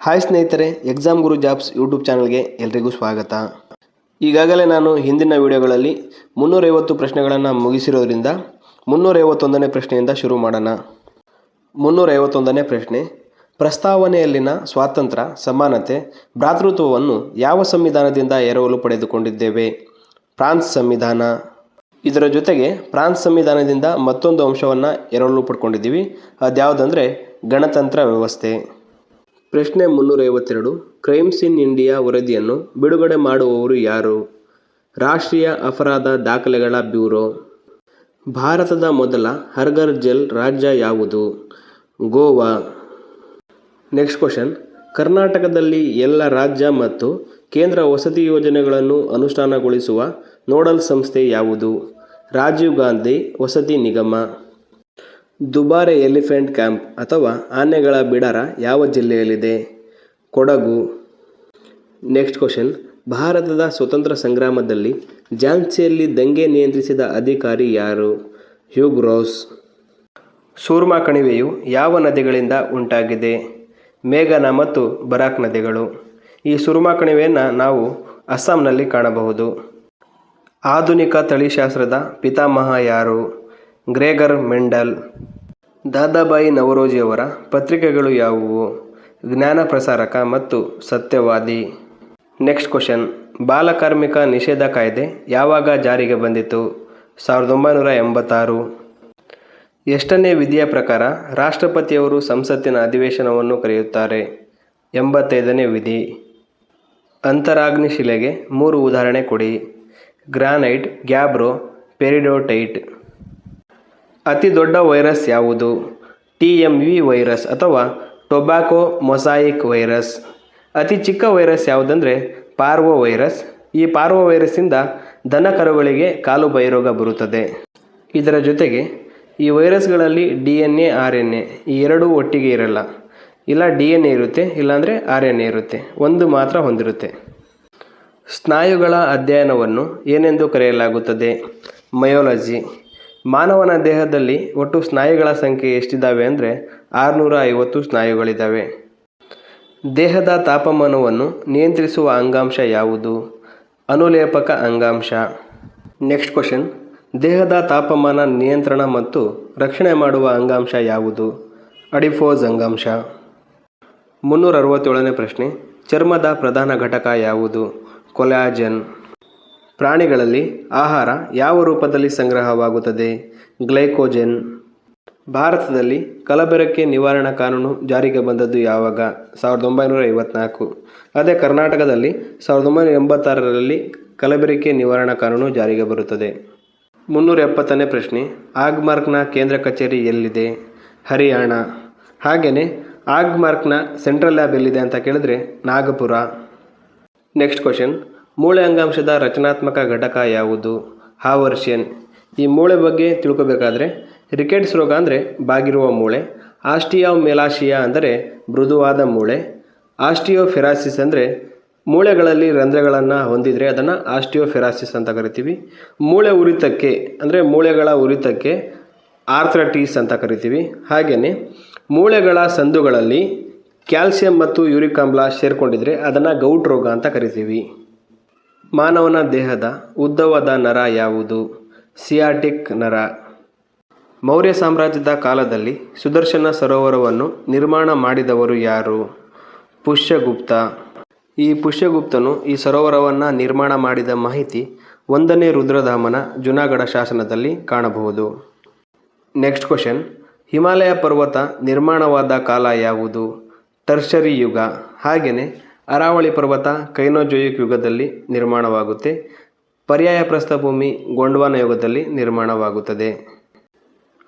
Hi ಸ್ನೇಹಿತರೆ, exam ಗುರು jobs YouTube ಚಾನಲ್ಗೆ ಎಲ್ರಿಗೂ ಸ್ವಾಗತ. ಈಗಾಗಲೇ ನಾನು ಹಿಂದಿನ ವಿಡಿಯೋಗಳಲ್ಲಿ 350 ಪ್ರಶ್ನೆಗಳನ್ನು ಮುಗಿಸಿರೋದ್ರಿಂದ 351ನೇ ಪ್ರಶ್ನೆಯಿಂದ ಶುರು ಮಾಡೋಣ. 351ನೇ ಪ್ರಶ್ನೆ: ಪ್ರಸ್ತಾವನೆಯಲ್ಲಿನ ಸ್ವಾತಂತ್ರ್ಯ, ಸಮಾನತೆ, ಭ್ರಾತೃತ್ವವನ್ನು ಯಾವ ಸಂವಿಧಾನದಿಂದ ಎರವಲು ಪಡೆದುಕೊಂಡಿದ್ದೇವೆ? ಫ್ರಾನ್ಸ್ ಸಂವಿಧಾನ. ಇದರ ಜೊತೆಗೆ ಫ್ರಾನ್ಸ್ ಸಂವಿಧಾನದಿಂದ ಮತ್ತೊಂದು ಅಂಶವನ್ನು ಎರವಲು ಪಡ್ಕೊಂಡಿದ್ದೀವಿ. ಅದ್ಯಾವುದಂದರೆ ಗಣತಂತ್ರ ವ್ಯವಸ್ಥೆ. ಪ್ರಶ್ನೆ 352: ಕ್ರೈಮ್ಸ್ ಇನ್ ಇಂಡಿಯಾ ವರದಿಯನ್ನು ಬಿಡುಗಡೆ ಮಾಡುವವರು ಯಾರು? ರಾಷ್ಟ್ರೀಯ ಅಪರಾಧ ದಾಖಲೆಗಳ ಬ್ಯೂರೋ. ಭಾರತದ ಮೊದಲ ಹರ್ಘರ್ ಜಲ್ ರಾಜ್ಯ ಯಾವುದು? ಗೋವಾ. ನೆಕ್ಸ್ಟ್ ಕ್ವಶನ್: ಕರ್ನಾಟಕದಲ್ಲಿ ಎಲ್ಲ ರಾಜ್ಯ ಮತ್ತು ಕೇಂದ್ರ ವಸತಿ ಯೋಜನೆಗಳನ್ನು ಅನುಷ್ಠಾನಗೊಳಿಸುವ ನೋಡಲ್ ಸಂಸ್ಥೆ ಯಾವುದು? ರಾಜೀವ್ ಗಾಂಧಿ ವಸತಿ ನಿಗಮ. ದುಬಾರೆ ಎಲಿಫೆಂಟ್ ಕ್ಯಾಂಪ್ ಅಥವಾ ಆನೆಗಳ ಬಿಡಾರ ಯಾವ ಜಿಲ್ಲೆಯಲ್ಲಿದೆ? ಕೊಡಗು. ನೆಕ್ಸ್ಟ್ ಕ್ವಶನ್: ಭಾರತದ ಸ್ವತಂತ್ರ ಸಂಗ್ರಾಮದಲ್ಲಿ ಝಾನ್ಸಿಯಲ್ಲಿ ದಂಗೆ ನಿಯಂತ್ರಿಸಿದ ಅಧಿಕಾರಿ ಯಾರು? ಹ್ಯೂಗ್ ರೋಸ್. ಸೂರ್ಮಾ ಕಣಿವೆಯು ಯಾವ ನದಿಗಳಿಂದ ಉಂಟಾಗಿದೆ? ಮೇಘನಾ ಮತ್ತು ಬರಾಕ್ ನದಿಗಳು. ಈ ಸುರ್ಮಾ ಕಣಿವೆಯನ್ನು ನಾವು ಅಸ್ಸಾಂನಲ್ಲಿ ಕಾಣಬಹುದು. ಆಧುನಿಕ ತಳಿಶಾಸ್ತ್ರದ ಪಿತಾಮಹ ಯಾರು? Gregor Mendel. ದಾದಾಬಾಯಿ ನವರೋಜಿಯವರ ಪತ್ರಿಕೆಗಳು ಯಾವುವು? ಜ್ಞಾನ ಪ್ರಸಾರಕ ಮತ್ತು ಸತ್ಯವಾದಿ. ನೆಕ್ಸ್ಟ್ ಕ್ವಶನ್: ಬಾಲಕಾರ್ಮಿಕ ನಿಷೇಧ ಕಾಯ್ದೆ ಯಾವಾಗ ಜಾರಿಗೆ ಬಂದಿತು? 1986. ಎಷ್ಟನೇ ವಿಧಿಯ ಪ್ರಕಾರ ರಾಷ್ಟ್ರಪತಿಯವರು ಸಂಸತ್ತಿನ ಅಧಿವೇಶನವನ್ನು ಕರೆಯುತ್ತಾರೆ? 85ನೇ ವಿಧಿ. ಅಂತರಾಗ್ನಿ ಶಿಲೆಗೆ 3 ಉದಾಹರಣೆ ಕೊಡಿ. ಗ್ರಾನೈಟ್, ಗ್ಯಾಬ್ರೋ, ಪೆರಿಡೋಟೈಟ್. ಅತಿ ದೊಡ್ಡ ವೈರಸ್ ಯಾವುದು? TMV ವೈರಸ್ ಅಥವಾ ಟೊಬ್ಯಾಕೊ ಮೊಸಾಯಿಕ್ ವೈರಸ್. ಅತಿ ಚಿಕ್ಕ ವೈರಸ್ ಯಾವುದಂದರೆ ಪಾರ್ವೋ ವೈರಸ್. ಈ ಪಾರ್ವೋ ವೈರಸ್ಸಿಂದ ದನಕರುಗಳಿಗೆ ಕಾಲುಬಾಯಿ ರೋಗ ಬರುತ್ತದೆ. ಇದರ ಜೊತೆಗೆ ಈ ವೈರಸ್ಗಳಲ್ಲಿ DNA, RNA ಈ ಎರಡೂ ಒಟ್ಟಿಗೆ ಇರಲ್ಲ. ಇಲ್ಲ DNA ಇರುತ್ತೆ, ಇಲ್ಲಾಂದರೆ RNA ಇರುತ್ತೆ. ಒಂದು ಮಾತ್ರ ಹೊಂದಿರುತ್ತೆ. ಸ್ನಾಯುಗಳ ಅಧ್ಯಯನವನ್ನು ಏನೆಂದು ಕರೆಯಲಾಗುತ್ತದೆ? ಮಯೋಲಜಿ. ಮಾನವನ ದೇಹದಲ್ಲಿ ಒಟ್ಟು ಸ್ನಾಯುಗಳ ಸಂಖ್ಯೆ ಎಷ್ಟಿದ್ದಾವೆ ಅಂದರೆ 650 ಸ್ನಾಯುಗಳಿದ್ದಾವೆ. ದೇಹದ ತಾಪಮಾನವನ್ನು ನಿಯಂತ್ರಿಸುವ ಅಂಗಾಂಶ ಯಾವುದು? ಅನುಲೇಪಕ ಅಂಗಾಂಶ. ನೆಕ್ಸ್ಟ್ ಕ್ವಶನ್: ದೇಹದ ತಾಪಮಾನ ನಿಯಂತ್ರಣ ಮತ್ತು ರಕ್ಷಣೆ ಮಾಡುವ ಅಂಗಾಂಶ ಯಾವುದು? ಅಡಿಪೋಸ್ ಅಂಗಾಂಶ. 367ನೇ ಪ್ರಶ್ನೆ: ಚರ್ಮದ ಪ್ರಧಾನ ಘಟಕ ಯಾವುದು? ಕೊಲಾಜನ್. ಪ್ರಾಣಿಗಳಲ್ಲಿ ಆಹಾರ ಯಾವ ರೂಪದಲ್ಲಿ ಸಂಗ್ರಹವಾಗುತ್ತದೆ? ಗ್ಲೈಕೋಜನ್. ಭಾರತದಲ್ಲಿ ಕಲಬೆರಕೆ ನಿವಾರಣಾ ಕಾನೂನು ಜಾರಿಗೆ ಬಂದದ್ದು ಯಾವಾಗ? 1954. ಅದೇ ಕರ್ನಾಟಕದಲ್ಲಿ 1986ರಲ್ಲಿ ಕಲಬೆರಕೆ ನಿವಾರಣಾ ಕಾನೂನು ಜಾರಿಗೆ ಬರುತ್ತದೆ. 370ನೇ ಪ್ರಶ್ನೆ: ಆಗ್ಮಾರ್ಕ್ನ ಕೇಂದ್ರ ಕಚೇರಿ ಎಲ್ಲಿದೆ? ಹರಿಯಾಣ. ಹಾಗೆಯೇ ಆಗ್ಮಾರ್ಕ್ನ ಸೆಂಟ್ರಲ್ ಲ್ಯಾಬ್ ಎಲ್ಲಿದೆ ಅಂತ ಕೇಳಿದ್ರೆ ನಾಗಪುರ. ನೆಕ್ಸ್ಟ್ ಕ್ವಶನ್: ಮೂಳೆ ಅಂಗಾಂಶದ ರಚನಾತ್ಮಕ ಘಟಕ ಯಾವುದು? ಹಾವರ್ಷಿಯನ್. ಈ ಮೂಳೆ ಬಗ್ಗೆ ತಿಳ್ಕೊಬೇಕಾದ್ರೆ ರಿಕೆಟ್ಸ್ ರೋಗ ಅಂದರೆ ಬಾಗಿರುವ ಮೂಳೆ, ಆಸ್ಟಿಯೋಮೆಲಾಸಿಯಾ ಅಂದರೆ ಮೃದುವಾದ ಮೂಳೆ, ಆಸ್ಟಿಯೋಫೆರಾಸಿಸ್ ಅಂದರೆ ಮೂಳೆಗಳಲ್ಲಿ ರಂಧ್ರಗಳನ್ನು ಹೊಂದಿದರೆ ಅದನ್ನು ಆಸ್ಟಿಯೋಫೆರಾಸಿಸ್ ಅಂತ ಕರಿತೀವಿ. ಮೂಳೆ ಉರಿತಕ್ಕೆ ಅಂದರೆ ಮೂಳೆಗಳ ಉರಿತಕ್ಕೆ ಆರ್ಥ್ರೈಟಿಸ್ ಅಂತ ಕರಿತೀವಿ. ಹಾಗೆಯೇ ಮೂಳೆಗಳ ಸಂದುಗಳಲ್ಲಿ ಕ್ಯಾಲ್ಸಿಯಂ ಮತ್ತು ಯೂರಿಕ್ ಆಮ್ಲ ಸೇರಿಕೊಂಡಿದ್ರೆ ಅದನ್ನು ಗೌಟ್ ರೋಗ ಅಂತ ಕರಿತೀವಿ. ಮಾನವನ ದೇಹದ ಉದ್ದವಾದ ನರ ಯಾವುದು? ಸಿಯಾಟಿಕ್ ನರ. ಮೌರ್ಯ ಸಾಮ್ರಾಜ್ಯದ ಕಾಲದಲ್ಲಿ ಸುದರ್ಶನ ಸರೋವರವನ್ನು ನಿರ್ಮಾಣ ಮಾಡಿದವರು ಯಾರು? ಪುಷ್ಯಗುಪ್ತ. ಈ ಪುಷ್ಯಗುಪ್ತನು ಈ ಸರೋವರವನ್ನು ನಿರ್ಮಾಣ ಮಾಡಿದ ಮಾಹಿತಿ 1ನೇ ರುದ್ರದಾಮನ ಜುನಾಗಢ ಶಾಸನದಲ್ಲಿ ಕಾಣಬಹುದು. ನೆಕ್ಸ್ಟ್ ಕ್ವಶನ್: ಹಿಮಾಲಯ ಪರ್ವತ ನಿರ್ಮಾಣವಾದ ಕಾಲ ಯಾವುದು? ಟರ್ಷರಿ ಯುಗ. ಹಾಗೆಯೇ ಅರಾವಳಿ ಪರ್ವತ ಕೈನೋಜೋಯಿಕ್ ಯುಗದಲ್ಲಿ ನಿರ್ಮಾಣವಾಗುತ್ತೆ. ಪರ್ಯಾಯ ಪ್ರಸ್ಥಭೂಮಿ ಗೊಂಡ್ವಾನ ಯುಗದಲ್ಲಿ ನಿರ್ಮಾಣವಾಗುತ್ತದೆ.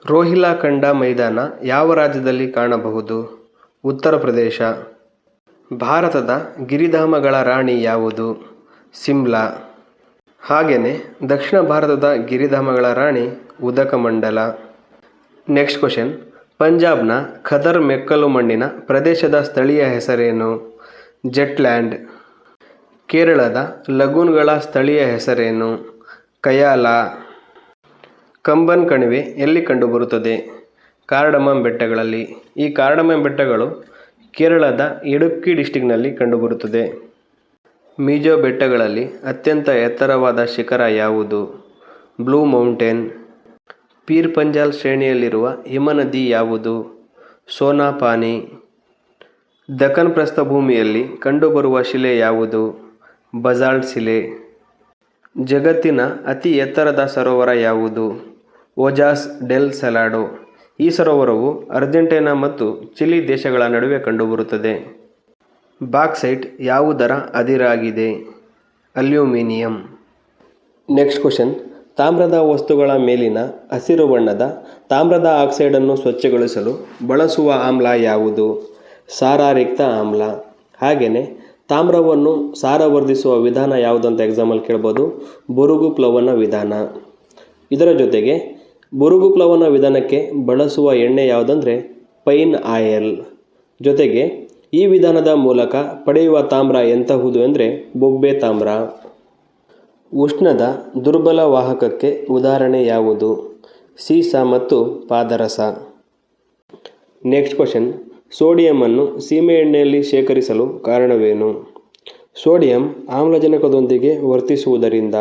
ರೋಹಿಲ್ಖಂಡ ಮೈದಾನ ಯಾವ ರಾಜ್ಯದಲ್ಲಿ ಕಾಣಬಹುದು? ಉತ್ತರ ಪ್ರದೇಶ. ಭಾರತದ ಗಿರಿಧಾಮಗಳ ರಾಣಿ ಯಾವುದು? ಸಿಮ್ಲಾ. ಹಾಗೆಯೇ ದಕ್ಷಿಣ ಭಾರತದ ಗಿರಿಧಾಮಗಳ ರಾಣಿ ಉದಕಮಂಡಲ. ನೆಕ್ಸ್ಟ್ ಕ್ವಶನ್: ಪಂಜಾಬ್ನ ಖದರ್ ಮೆಕ್ಕಲು ಮಣ್ಣಿನ ಪ್ರದೇಶದ ಸ್ಥಳೀಯ ಹೆಸರೇನು? ಜೆಟ್ಲ್ಯಾಂಡ್. ಕೇರಳದ ಲಗೂನ್ಗಳ ಸ್ಥಳೀಯ ಹೆಸರೇನು? ಕಯಾಲಾ. ಕಂಬನ್ ಕಣಿವೆ ಎಲ್ಲಿ ಕಂಡುಬರುತ್ತದೆ? ಕಾರ್ಡಮಮ್ ಬೆಟ್ಟಗಳಲ್ಲಿ. ಈ ಕಾರ್ಡಮಮ್ ಬೆಟ್ಟಗಳು ಕೇರಳದ ಇಡುಕ್ಕಿ ಡಿಸ್ಟಿಕ್ನಲ್ಲಿ ಕಂಡುಬರುತ್ತದೆ. ಮಿಜೋ ಬೆಟ್ಟಗಳಲ್ಲಿ ಅತ್ಯಂತ ಎತ್ತರವಾದ ಶಿಖರ ಯಾವುದು? Blue mountain. ಪೀರ್ ಪಂಜಾಲ್ ಶ್ರೇಣಿಯಲ್ಲಿರುವ ಹಿಮನದಿ ಯಾವುದು? ಸೋನಾಪಾನಿ. ದಖನ್ ಪ್ರಸ್ಥಭೂಮಿಯಲ್ಲಿ ಕಂಡುಬರುವ ಶಿಲೆ ಯಾವುದು? ಬಸಾಲ್ಟ್ ಶಿಲೆ. ಜಗತ್ತಿನ ಅತಿ ಎತ್ತರದ ಸರೋವರ ಯಾವುದು? Ojas del Salado. ಈ ಸರೋವರವು ಅರ್ಜೆಂಟೈನಾ ಮತ್ತು ಚಿಲಿ ದೇಶಗಳ ನಡುವೆ ಕಂಡುಬರುತ್ತದೆ. ಬಾಕ್ಸೈಟ್ ಯಾವುದರ ಅದಿರಾಗಿದೆ? ಅಲ್ಯೂಮಿನಿಯಂ. Next question. ತಾಮ್ರದ ವಸ್ತುಗಳ ಮೇಲಿನ ಹಸಿರು ಬಣ್ಣದ ತಾಮ್ರದ ಆಕ್ಸೈಡನ್ನು ಸ್ವಚ್ಛಗೊಳಿಸಲು ಬಳಸುವ ಆಮ್ಲ ಯಾವುದು? ಸಾರರಿಕ್ತ ಆಮ್ಲ. ಹಾಗೆಯೇ ತಾಮ್ರವನ್ನು ಸಾರವರ್ಧಿಸುವ ವಿಧಾನ ಯಾವುದಂತ ಎಕ್ಸಾಮಲ್ಲಿ ಕೇಳ್ಬೋದು. ಬುರುಗು ಪ್ಲವನ ವಿಧಾನ. ಇದರ ಜೊತೆಗೆ ಬುರುಗು ಪ್ಲವನ ವಿಧಾನಕ್ಕೆ ಬಳಸುವ ಎಣ್ಣೆ ಯಾವುದಂದರೆ ಪೈನ್ ಆಯಿಲ್. ಜೊತೆಗೆ ಈ ವಿಧಾನದ ಮೂಲಕ ಪಡೆಯುವ ತಾಮ್ರ ಎಂತಹುದು ಅಂದರೆ ಬೊಬ್ಬೆ ತಾಮ್ರ. ಉಷ್ಣದ ದುರ್ಬಲ ವಾಹಕಕ್ಕೆ ಉದಾಹರಣೆ ಯಾವುದು? ಸೀಸ ಮತ್ತು ಪಾದರಸ. Next question. ಸೋಡಿಯಮನ್ನು ಸೀಮೆಎಣ್ಣೆಯಲ್ಲಿ ಶೇಖರಿಸಲು ಕಾರಣವೇನು? ಸೋಡಿಯಂ ಆಮ್ಲಜನಕದೊಂದಿಗೆ ವರ್ತಿಸುವುದರಿಂದ.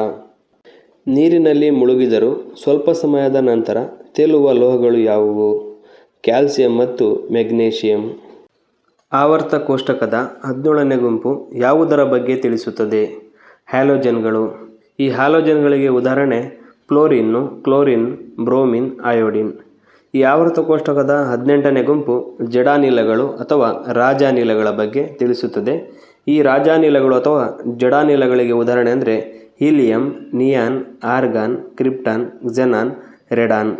ನೀರಿನಲ್ಲಿ ಮುಳುಗಿದರೂ ಸ್ವಲ್ಪ ಸಮಯದ ನಂತರ ತೇಲುವ ಲೋಹಗಳು ಯಾವುವು? ಕ್ಯಾಲ್ಸಿಯಂ ಮತ್ತು ಮೆಗ್ನೀಷಿಯಂ. ಆವರ್ತ ಕೋಷ್ಟಕದ 17ನೇ ಗುಂಪು ಯಾವುದರ ಬಗ್ಗೆ ತಿಳಿಸುತ್ತದೆ? ಹ್ಯಾಲೋಜನ್ಗಳು. ಈ ಹ್ಯಾಲೋಜನ್ಗಳಿಗೆ ಉದಾಹರಣೆ ಫ್ಲೋರಿನ್ನು, ಕ್ಲೋರಿನ್, ಬ್ರೋಮಿನ್, ಅಯೋಡಿನ್. ಈ ಆವರ್ತ ಕೋಷ್ಟಕದ 18ನೇ ಗುಂಪು ಜಡಾನಿಲಗಳು ಅಥವಾ ರಾಜಾನಿಲಗಳ ಬಗ್ಗೆ ತಿಳಿಸುತ್ತದೆ. ಈ ರಾಜಾನಿಲಗಳು ಅಥವಾ ಜಡಾನಿಲಗಳಿಗೆ ಉದಾಹರಣೆ ಅಂದರೆ helium, neon, argon, krypton, xenon, radon.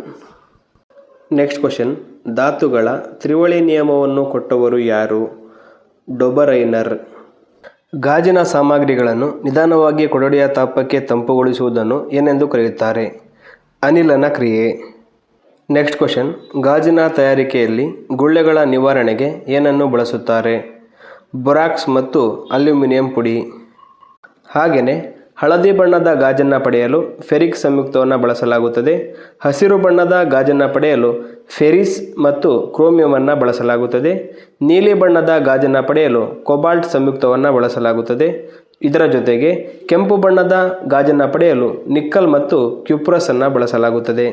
Next question. ಧಾತುಗಳ ತ್ರಿವಳಿ ನಿಯಮವನ್ನು ಕೊಟ್ಟವರು ಯಾರು? ಡೊಬರೈನರ್. ಗಾಜಿನ ಸಾಮಗ್ರಿಗಳನ್ನು ನಿಧಾನವಾಗಿ ಕೊಠಡಿಯ ತಾಪಕ್ಕೆ ತಂಪುಗೊಳಿಸುವುದನ್ನು ಏನೆಂದು ಕರೆಯುತ್ತಾರೆ? ಅನಿಲನ ಕ್ರಿಯೆ. Next question. ಗಾಜಿನ ತಯಾರಿಕೆಯಲ್ಲಿ ಗುಳ್ಳೆಗಳ ನಿವಾರಣೆಗೆ ಏನನ್ನು ಬಳಸುತ್ತಾರೆ? ಬೋರಾಕ್ಸ್ ಮತ್ತು ಅಲ್ಯೂಮಿನಿಯಂ ಪುಡಿ. ಹಾಗೆಯೇ ಹಳದಿ ಬಣ್ಣದ ಗಾಜನ್ನು ಪಡೆಯಲು ಫೆರಿಕ್ ಸಂಯುಕ್ತವನ್ನು ಬಳಸಲಾಗುತ್ತದೆ. ಹಸಿರು ಬಣ್ಣದ ಗಾಜನ್ನು ಪಡೆಯಲು ಫೆರಿಸ್ ಮತ್ತು ಕ್ರೋಮಿಯಮನ್ನು ಬಳಸಲಾಗುತ್ತದೆ. ನೀಲಿ ಬಣ್ಣದ ಗಾಜನ್ನು ಪಡೆಯಲು ಕೊಬಾಲ್ಟ್ ಸಂಯುಕ್ತವನ್ನು ಬಳಸಲಾಗುತ್ತದೆ. ಇದರ ಜೊತೆಗೆ ಕೆಂಪು ಬಣ್ಣದ ಗಾಜನ್ನು ಪಡೆಯಲು ನಿಕ್ಕಲ್ ಮತ್ತು ಕ್ಯುಪ್ರಸನ್ನು ಬಳಸಲಾಗುತ್ತದೆ.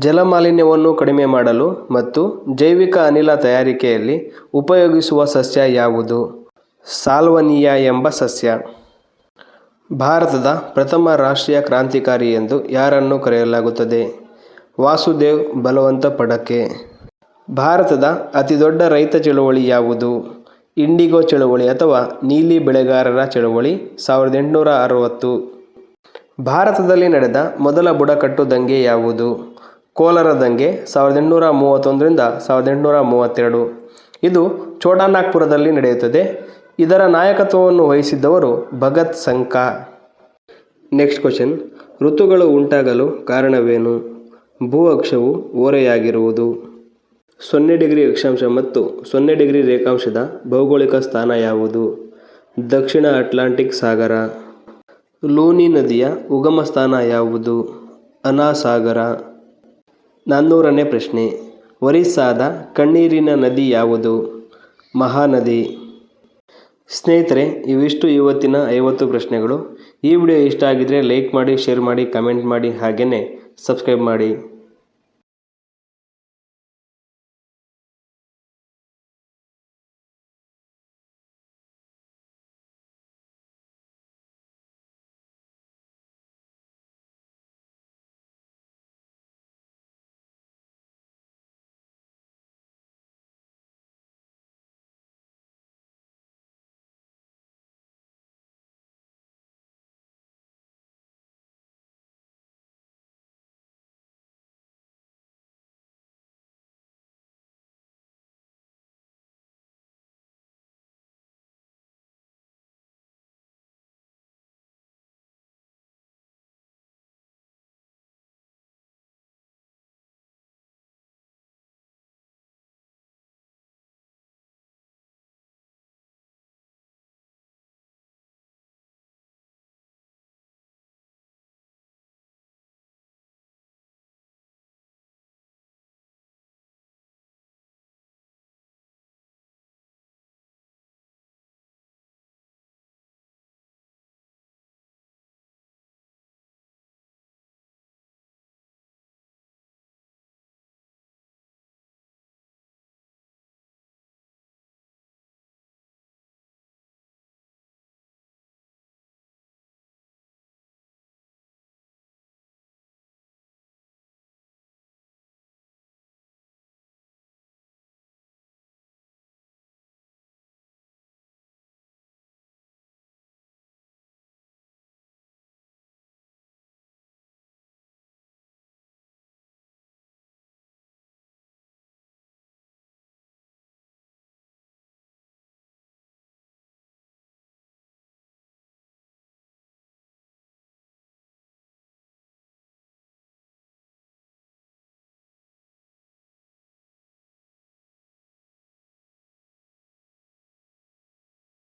ಜಲಮಾಲಿನ್ಯವನ್ನು ಕಡಿಮೆ ಮಾಡಲು ಮತ್ತು ಜೈವಿಕ ಅನಿಲ ತಯಾರಿಕೆಯಲ್ಲಿ ಉಪಯೋಗಿಸುವ ಸಸ್ಯ ಯಾವುದು? ಸಾಲ್ವನಿಯಾ ಎಂಬ ಸಸ್ಯ. ಭಾರತದ ಪ್ರಥಮ ರಾಷ್ಟ್ರೀಯ ಕ್ರಾಂತಿಕಾರಿ ಎಂದು ಯಾರನ್ನು ಕರೆಯಲಾಗುತ್ತದೆ? ವಾಸುದೇವ್ ಬಲವಂತ ಫಡಕೆ. ಭಾರತದ ಅತಿದೊಡ್ಡ ರೈತ ಚಳುವಳಿ ಯಾವುದು? ಇಂಡಿಗೋ ಚಳುವಳಿ ಅಥವಾ ನೀಲಿ ಬೆಳೆಗಾರರ ಚಳುವಳಿ 1860. ಭಾರತದಲ್ಲಿ ನಡೆದ ಮೊದಲ ಬುಡಕಟ್ಟು ದಂಗೆ ಯಾವುದು? ಕೋಲಾರ ದಂಗೆ 1831ರಿಂದ 1832. ಇದು ಛೋಟಾನಾಗ್ಪುರದಲ್ಲಿ ನಡೆಯುತ್ತದೆ. ಇದರ ನಾಯಕತ್ವವನ್ನು ವಹಿಸಿದ್ದವರು ಭಗತ್ ಸಂಕ. Next question. ಋತುಗಳು ಉಂಟಾಗಲು ಕಾರಣವೇನು? ಭೂ ಅಕ್ಷವು ಓರೆಯಾಗಿರುವುದು. 0 ಡಿಗ್ರಿ ಅಕ್ಷಾಂಶ ಮತ್ತು 0 ಡಿಗ್ರಿ ರೇಖಾಂಶದ ಭೌಗೋಳಿಕ ಸ್ಥಾನ ಯಾವುದು? ದಕ್ಷಿಣ ಅಟ್ಲಾಂಟಿಕ್ ಸಾಗರ. ಲೂನಿ ನದಿಯ ಉಗಮ ಸ್ಥಾನ ಯಾವುದು? ಅನಾಸಾಗರ. 400ನೇ ಪ್ರಶ್ನೆ. ಒರಿಸ್ಸಾದ ಕಣ್ಣೀರಿನ ನದಿ ಯಾವುದು? ಮಹಾನದಿ. ಸ್ನೇಹಿತರೆ, ಇವಿಷ್ಟು ಇವತ್ತಿನ 50 ಪ್ರಶ್ನೆಗಳು. ಈ ವಿಡಿಯೋ ಇಷ್ಟ ಆಗಿದ್ರೆ ಲೈಕ್ ಮಾಡಿ, ಶೇರ್ ಮಾಡಿ, ಕಮೆಂಟ್ ಮಾಡಿ, ಹಾಗೆಯೇ ಸಬ್ಸ್ಕ್ರೈಬ್ ಮಾಡಿ.